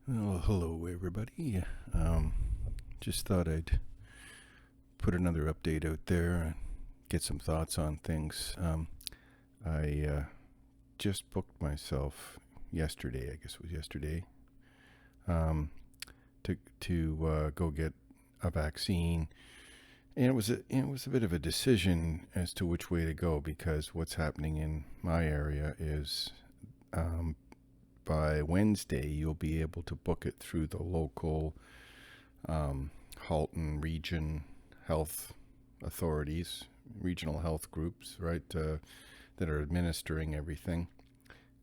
Well, hello everybody. Um, just thought I'd put another update out there and get some thoughts on things. I just booked myself yesterday. I guess it was yesterday. Um, to go get a vaccine, and it was a bit of a decision as to which way to go because what's happening in my area is um, by Wednesday you'll be able to book it through the local Halton region health authorities, regional health groups, right, that are administering everything,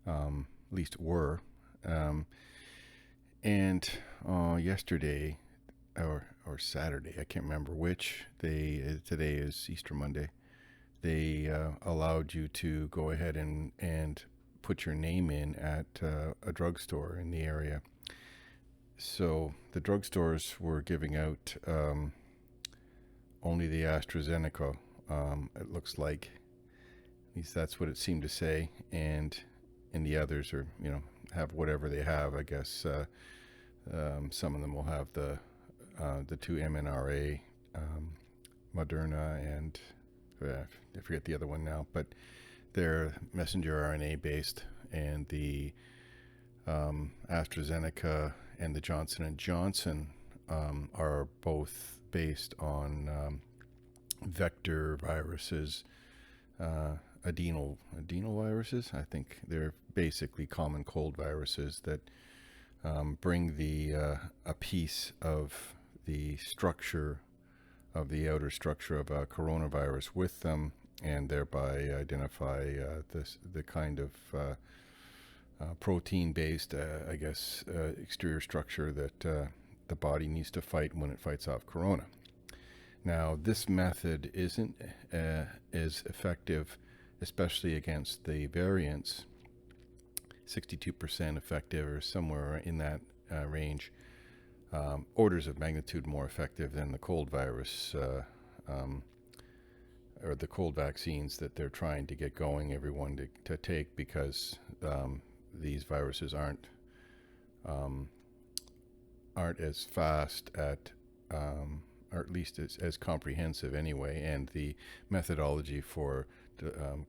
at least were. Um, and yesterday, or Saturday, I can't remember which, today is Easter Monday, they allowed you to go ahead and put your name in at a drugstore in the area. So the drugstores were giving out only the AstraZeneca. It looks like, at least that's what it seemed to say, and the others are, have whatever they have. I guess some of them will have the two mRNA, Moderna, and I forget the other one now, but they're messenger RNA based, and the AstraZeneca and the Johnson and Johnson are both based on vector viruses, adenoviruses. I think they're basically common cold viruses that bring a piece of the structure of the outer structure of a coronavirus with them, and thereby identify the kind of protein-based, I guess, exterior structure that the body needs to fight when it fights off corona. Now, this method isn't as effective, especially against the variants. 62% effective, or somewhere in that range. Orders of magnitude more effective than the cold virus, or the cold vaccines that they're trying to get going everyone to take, because these viruses um, aren't as fast at, or at least as comprehensive anyway, and the methodology for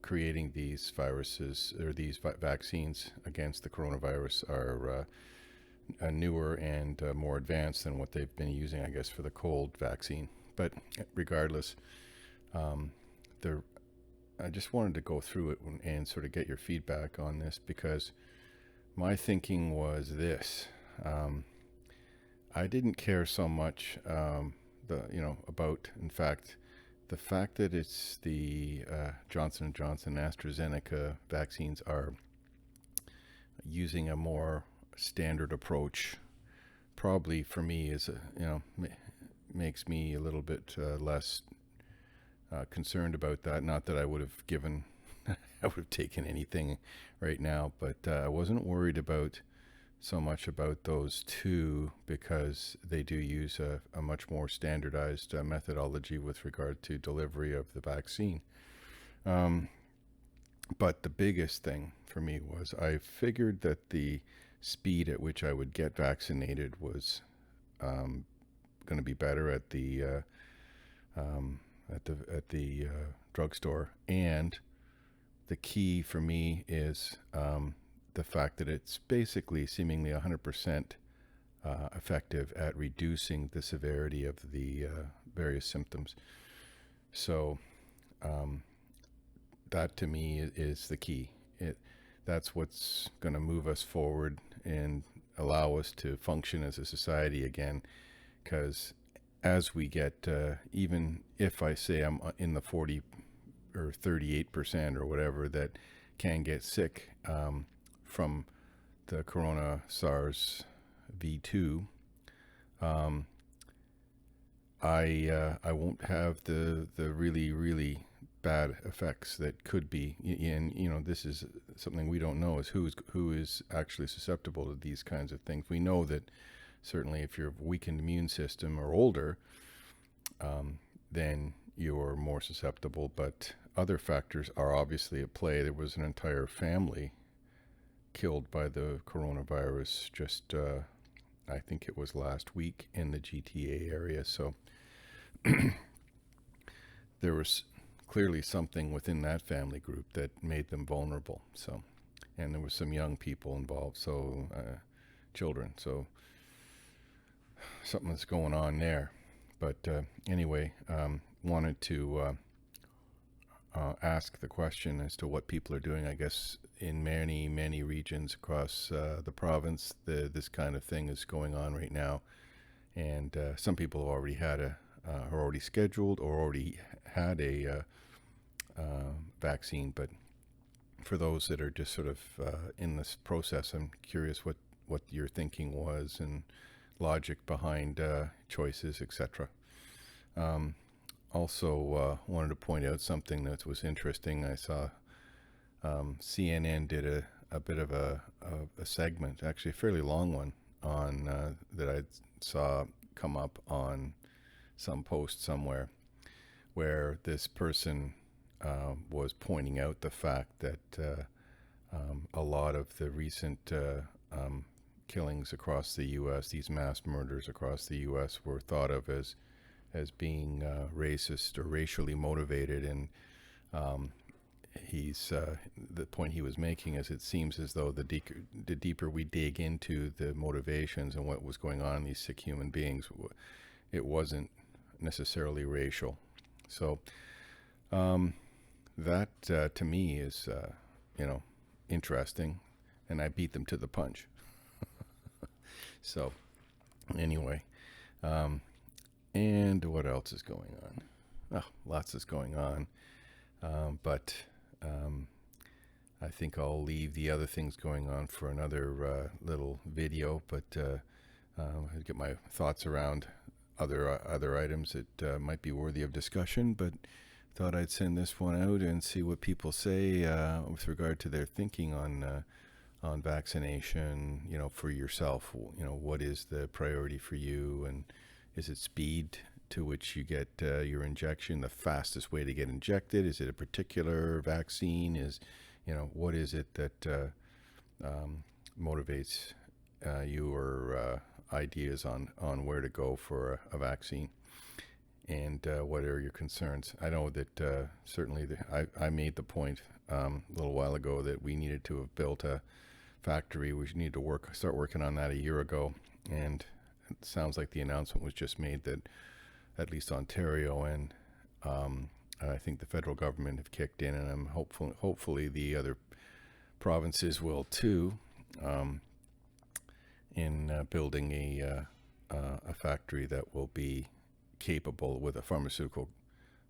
creating these viruses, or these vaccines against the coronavirus, are newer and more advanced than what they've been using, I guess, for the cold vaccine. But regardless, um, the I just wanted to go through it and sort of get your feedback on this, because my thinking was this. I didn't care so much about, in fact, the fact that it's the Johnson and Johnson AstraZeneca vaccines are using a more standard approach. Probably for me is makes me a little bit less concerned about that. Not that I would have given, I would have taken anything right now, but I wasn't worried about so much about those two, because they do use a much more standardized methodology with regard to delivery of the vaccine. Um, but the biggest thing for me was I figured that the speed at which I would get vaccinated was going to be better um, at the drugstore, and the key for me is the fact that it's basically seemingly 100% effective at reducing the severity of the various symptoms. So um, that to me is the key. That's what's going to move us forward and allow us to function as a society again. Because as we get, even if I say I'm in the 40 or 38% or whatever that can get sick from the Corona SARS V2, um, I won't have the really bad effects that could be. And this is something we don't know, is who is actually susceptible to these kinds of things. We know that certainly if you're a weakened immune system or older, then you're more susceptible. But other factors are obviously at play. There was an entire family killed by the coronavirus just I think it was last week in the GTA area. So there was clearly something within that family group that made them vulnerable. So, and there was some young people involved, so children. So something's going on there. But anyway, wanted to ask the question as to what people are doing. I guess in many regions across the province, this kind of thing is going on right now, and some people already had are already scheduled or already had a vaccine. But for those that are just sort of in this process, I'm curious what your thinking was and logic behind choices, etc. Also, wanted to point out something that was interesting. I saw CNN did a bit of a segment, actually a fairly long one, on that I saw come up on some post somewhere, where this person was pointing out the fact that a lot of the recent killings across the U.S., these mass murders across the U.S., were thought of as being racist or racially motivated. And the point he was making is, it seems as though the deeper we dig into the motivations and what was going on in these sick human beings, it wasn't necessarily racial. So that to me is interesting, and I beat them to the punch. So anyway, and what else is going on? Oh, lots is going on, but I think I'll leave the other things going on for another little video. But I'll get my thoughts around other items that might be worthy of discussion. But thought I'd send this one out and see what people say with regard to their thinking on vaccination. For yourself, what is the priority for you, and is it speed to which you get your injection, the fastest way to get injected? Is it a particular vaccine? What is it that motivates your ideas on where to go for a vaccine? And what are your concerns? I know that certainly I made the point a little while ago that we needed to have built a factory. We need to start working on that a year ago. And it sounds like the announcement was just made that at least Ontario and I think the federal government have kicked in, and I'm hopefully the other provinces will too, in building a factory that will be capable, with a pharmaceutical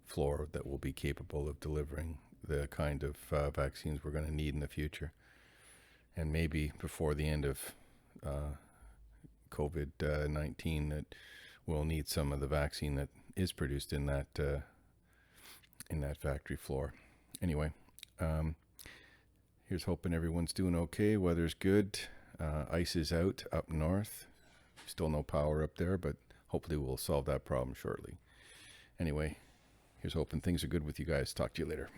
floor that will be capable of delivering the kind of vaccines we're going to need in the future. And maybe before the end of COVID-19, that we'll need some of the vaccine that is produced in that factory floor. Anyway, here's hoping everyone's doing okay. Weather's good. Ice is out up north. Still no power up there, but hopefully we'll solve that problem shortly. Anyway, here's hoping things are good with you guys. Talk to you later.